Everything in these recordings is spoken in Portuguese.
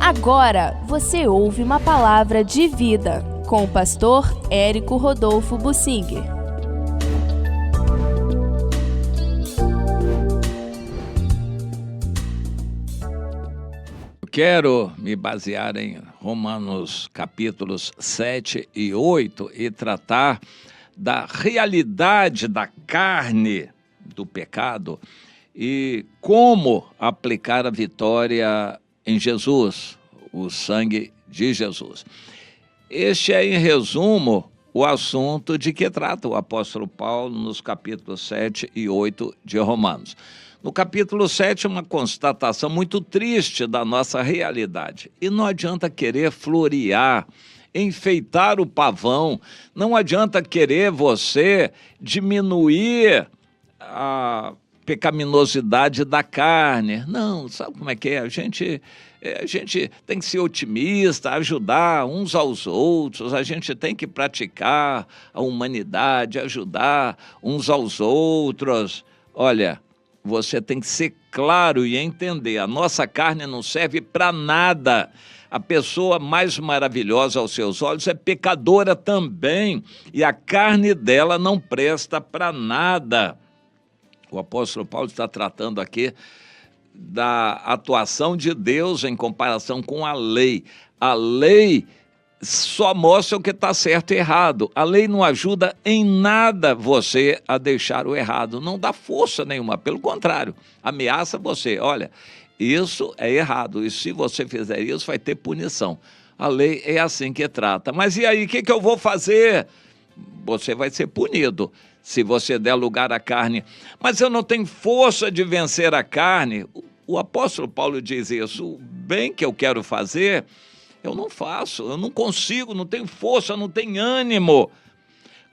Agora você ouve uma palavra de vida com o pastor Érico Rodolfo Bussinger. Quero me basear em Romanos capítulos 7 e 8 e tratar da realidade da carne do pecado e como aplicar a vitória em Jesus, o sangue de Jesus. Este é, em resumo, o assunto de que trata o apóstolo Paulo nos capítulos 7 e 8 de Romanos. No capítulo 7, uma constatação muito triste da nossa realidade. E não adianta querer florear, enfeitar o pavão, não adianta querer você diminuir a pecaminosidade da carne. Não, sabe como é que é? A gente tem que ser otimista, ajudar uns aos outros, a gente tem que praticar a humanidade, ajudar uns aos outros. Olha, você tem que ser claro e entender, a nossa carne não serve para nada. A pessoa mais maravilhosa aos seus olhos é pecadora também, e a carne dela não presta para nada. O apóstolo Paulo está tratando aqui da atuação de Deus em comparação com a lei. A lei só mostra o que está certo e errado. A lei não ajuda em nada você a deixar o errado, não dá força nenhuma, pelo contrário, ameaça você. Olha, isso é errado, e se você fizer isso vai ter punição. A lei é assim que trata. Mas e aí, o que eu vou fazer? Você vai ser punido se você der lugar à carne. Mas eu não tenho força de vencer a carne. O apóstolo Paulo diz isso: o bem que eu quero fazer, eu não faço, eu não consigo, não tenho força, não tenho ânimo.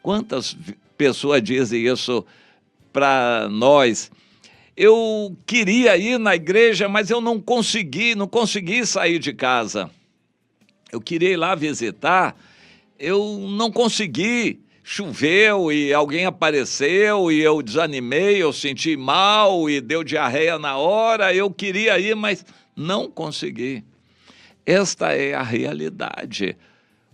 Quantas pessoas dizem isso para nós? Eu queria ir na igreja, mas eu não consegui sair de casa. Eu queria ir lá visitar, eu não consegui. Choveu e alguém apareceu e eu desanimei, eu senti mal e deu diarreia na hora. Eu queria ir, mas não consegui. Esta é a realidade.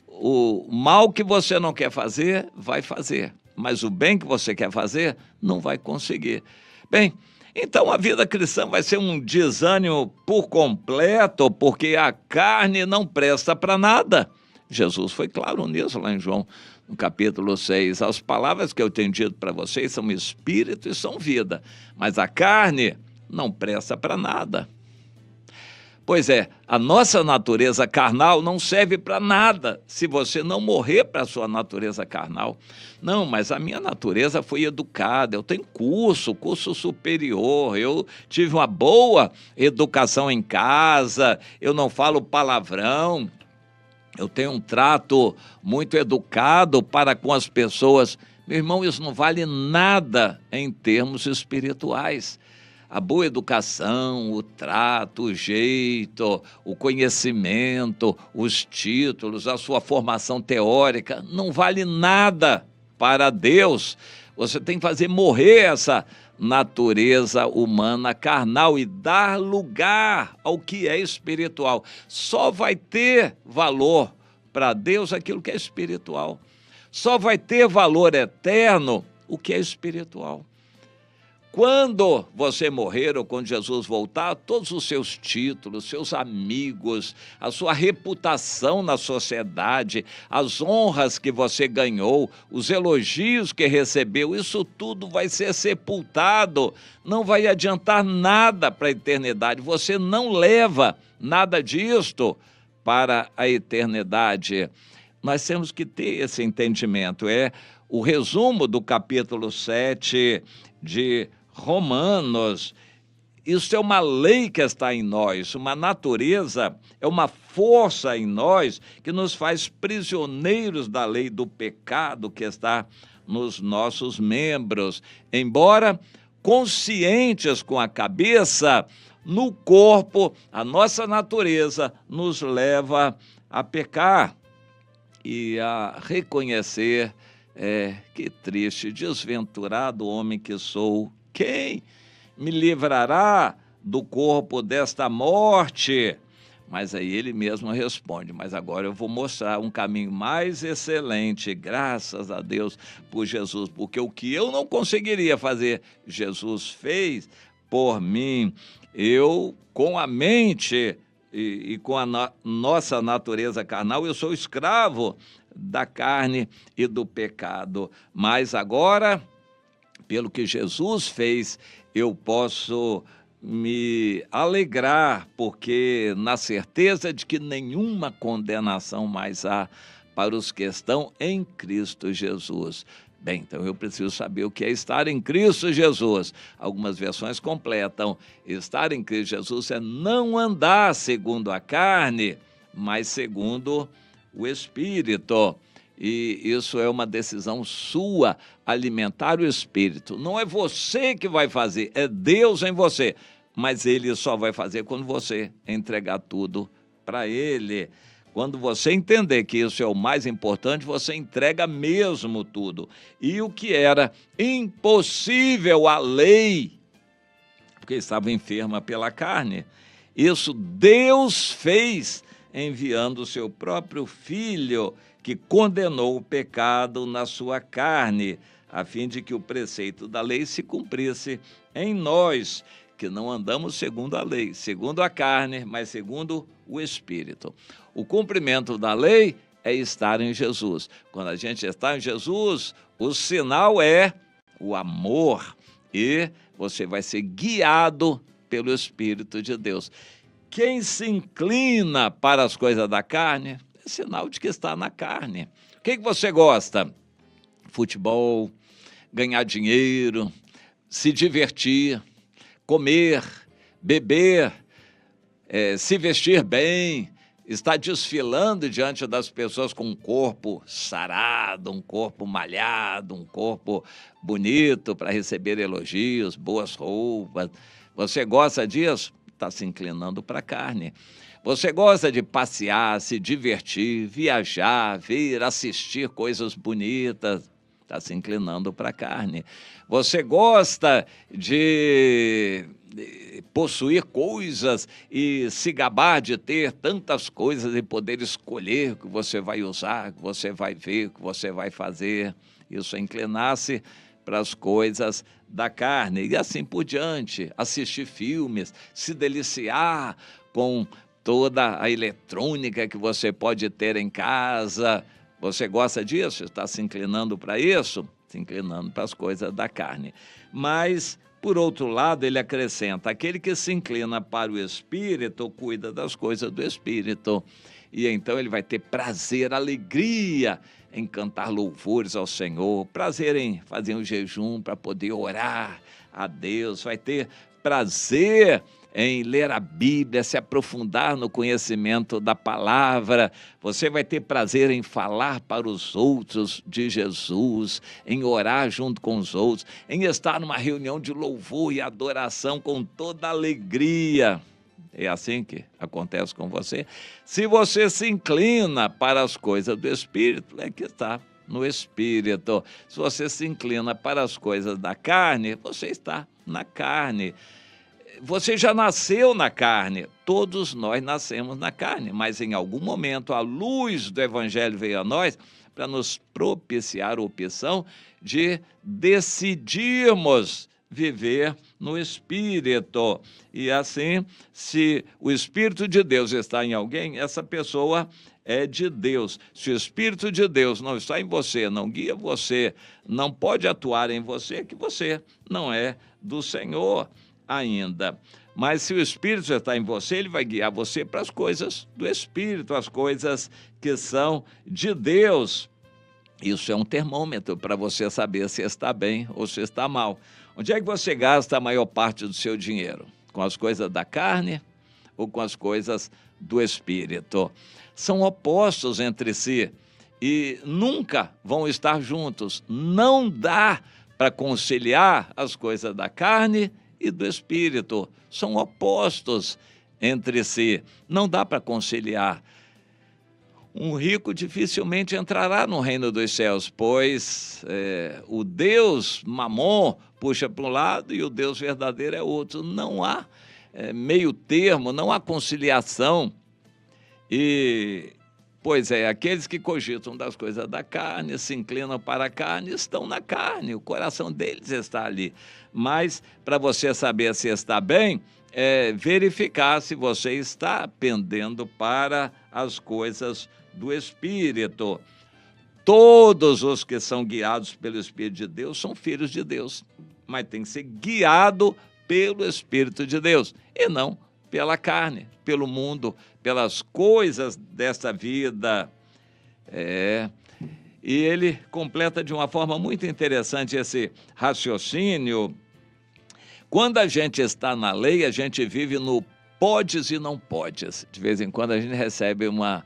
O mal que você não quer fazer, vai fazer. Mas o bem que você quer fazer, não vai conseguir. Bem, então a vida cristã vai ser um desânimo por completo, porque a carne não presta para nada. Jesus foi claro nisso lá em João, no capítulo 6. As palavras que eu tenho dito para vocês são espírito e são vida, mas a carne não presta para nada. Pois é, a nossa natureza carnal não serve para nada se você não morrer para a sua natureza carnal. Não, mas a minha natureza foi educada, eu tenho curso superior, eu tive uma boa educação em casa, eu não falo palavrão, eu tenho um trato muito educado para com as pessoas. Meu irmão, isso não vale nada em termos espirituais. A boa educação, o trato, o jeito, o conhecimento, os títulos, a sua formação teórica, não vale nada para Deus. Você tem que fazer morrer essa natureza humana carnal e dar lugar ao que é espiritual. Só vai ter valor para Deus aquilo que é espiritual. Só vai ter valor eterno o que é espiritual. Quando você morrer ou quando Jesus voltar, todos os seus títulos, seus amigos, a sua reputação na sociedade, as honras que você ganhou, os elogios que recebeu, isso tudo vai ser sepultado, não vai adiantar nada para a eternidade. Você não leva nada disto para a eternidade. Nós temos que ter esse entendimento. É o resumo do capítulo 7 de Romanos. Isso é uma lei que está em nós, uma natureza, é uma força em nós que nos faz prisioneiros da lei do pecado que está nos nossos membros. Embora conscientes com a cabeça, no corpo, a nossa natureza nos leva a pecar e a reconhecer, que triste, desventurado homem que sou. Quem me livrará do corpo desta morte? Mas aí ele mesmo responde, mas agora eu vou mostrar um caminho mais excelente, graças a Deus por Jesus, porque o que eu não conseguiria fazer, Jesus fez por mim. Eu, com a mente e com a nossa natureza carnal, eu sou escravo da carne e do pecado, mas agora, pelo que Jesus fez, eu posso me alegrar, porque na certeza de que nenhuma condenação mais há para os que estão em Cristo Jesus. Bem, então eu preciso saber o que é estar em Cristo Jesus. Algumas versões completam: estar em Cristo Jesus é não andar segundo a carne, mas segundo o Espírito. E isso é uma decisão sua, alimentar o Espírito. Não é você que vai fazer, é Deus em você. Mas Ele só vai fazer quando você entregar tudo para Ele. Quando você entender que isso é o mais importante, você entrega mesmo tudo. E o que era impossível à lei, porque estava enferma pela carne, isso Deus fez, enviando o seu próprio Filho, que condenou o pecado na sua carne, a fim de que o preceito da lei se cumprisse em nós, que não andamos segundo a lei, segundo a carne, mas segundo o Espírito. O cumprimento da lei é estar em Jesus. Quando a gente está em Jesus, o sinal é o amor, e você vai ser guiado pelo Espírito de Deus. Quem se inclina para as coisas da carne, é sinal de que está na carne. O que você gosta? Futebol, ganhar dinheiro, se divertir, comer, beber, se vestir bem, estar desfilando diante das pessoas com um corpo sarado, um corpo malhado, um corpo bonito para receber elogios, boas roupas. Você gosta disso? Está se inclinando para a carne. Você gosta de passear, se divertir, viajar, vir, assistir coisas bonitas, está se inclinando para a carne. Você gosta de possuir coisas e se gabar de ter tantas coisas e poder escolher o que você vai usar, o que você vai ver, o que você vai fazer. Isso é inclinar-se para as coisas da carne e assim por diante. Assistir filmes, se deliciar com toda a eletrônica que você pode ter em casa. Você gosta disso? Está se inclinando para isso? Se inclinando para as coisas da carne. Mas, por outro lado, ele acrescenta: aquele que se inclina para o Espírito cuida das coisas do Espírito. E então ele vai ter prazer, alegria em cantar louvores ao Senhor, prazer em fazer um jejum para poder orar a Deus, vai ter prazer em ler a Bíblia, se aprofundar no conhecimento da palavra. Você vai ter prazer em falar para os outros de Jesus, em orar junto com os outros, em estar numa reunião de louvor e adoração com toda alegria. É assim que acontece com você. Se você se inclina para as coisas do Espírito, é que está no Espírito. Se você se inclina para as coisas da carne, você está na carne. Você já nasceu na carne, todos nós nascemos na carne, mas em algum momento a luz do Evangelho veio a nós para nos propiciar a opção de decidirmos viver no Espírito. E assim, se o Espírito de Deus está em alguém, essa pessoa é de Deus. Se o Espírito de Deus não está em você, não guia você, não pode atuar em você, é que você não é do Senhor ainda. Mas se o Espírito já está em você, ele vai guiar você para as coisas do Espírito, as coisas que são de Deus. Isso é um termômetro para você saber se está bem ou se está mal. Onde é que você gasta a maior parte do seu dinheiro? Com as coisas da carne ou com as coisas do Espírito? São opostos entre si e nunca vão estar juntos. Não dá para conciliar as coisas da carne e do Espírito. São opostos entre si. Não dá para conciliar. Um rico dificilmente entrará no reino dos céus, pois o Deus Mamon puxa para um lado e o Deus verdadeiro é outro. Não há meio termo, não há conciliação E, pois é, aqueles que cogitam das coisas da carne, se inclinam para a carne, estão na carne, o coração deles está ali. Mas, para você saber se está bem, verificar se você está pendendo para as coisas do Espírito. Todos os que são guiados pelo Espírito de Deus são filhos de Deus, mas tem que ser guiado pelo Espírito de Deus e não pela carne, pelo mundo, pelas coisas desta vida. E ele completa de uma forma muito interessante esse raciocínio. Quando a gente está na lei, a gente vive no podes e não podes. De vez em quando a gente recebe uma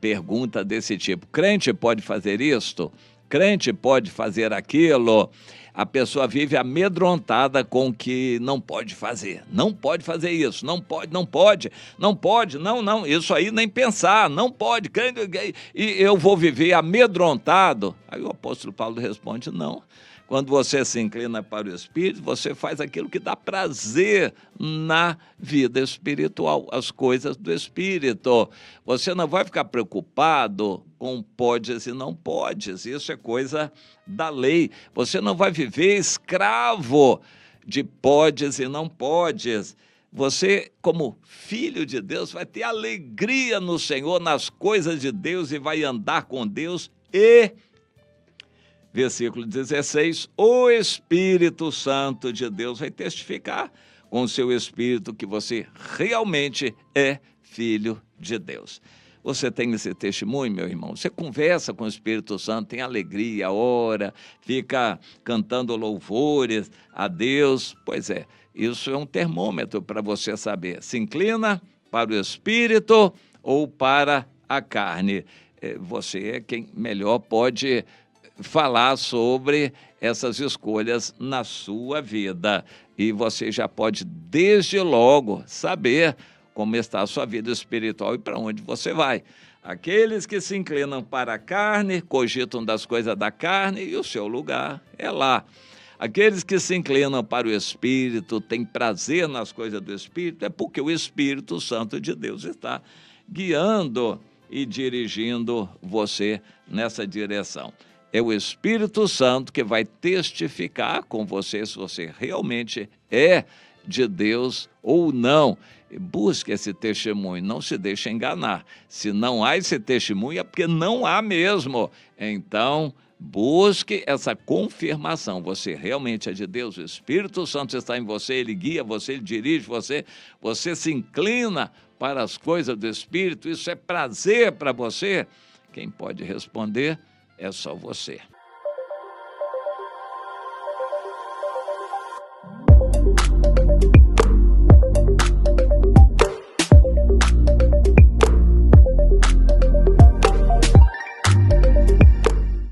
pergunta desse tipo: crente pode fazer isto? Crente pode fazer aquilo? A pessoa vive amedrontada com o que não pode fazer. Não pode fazer isso, não pode, não, isso aí nem pensar, não pode. E eu vou viver amedrontado? Aí o apóstolo Paulo responde: não. Quando você se inclina para o Espírito, você faz aquilo que dá prazer na vida espiritual, as coisas do Espírito. Você não vai ficar preocupado com podes e não podes, isso é coisa da lei. Você não vai viver escravo de podes e não podes. Você, como filho de Deus, vai ter alegria no Senhor, nas coisas de Deus, e vai andar com Deus. E versículo 16, o Espírito Santo de Deus vai testificar com o seu Espírito que você realmente é filho de Deus. Você tem esse testemunho, meu irmão? Você conversa com o Espírito Santo, tem alegria, ora, fica cantando louvores a Deus? Pois é, isso é um termômetro para você saber. Se inclina para o Espírito ou para a carne? Você é quem melhor pode falar sobre essas escolhas na sua vida. E você já pode, desde logo, saber como está a sua vida espiritual e para onde você vai. Aqueles que se inclinam para a carne, cogitam das coisas da carne, e o seu lugar é lá. Aqueles que se inclinam para o Espírito, têm prazer nas coisas do Espírito, é porque o Espírito Santo de Deus está guiando e dirigindo você nessa direção. É o Espírito Santo que vai testificar com você se você realmente é de Deus ou não. Busque esse testemunho, não se deixe enganar. Se não há esse testemunho, é porque não há mesmo. Então, busque essa confirmação. Você realmente é de Deus, o Espírito Santo está em você, ele guia você, ele dirige você, você se inclina para as coisas do Espírito, isso é prazer para você? Quem pode responder é só você.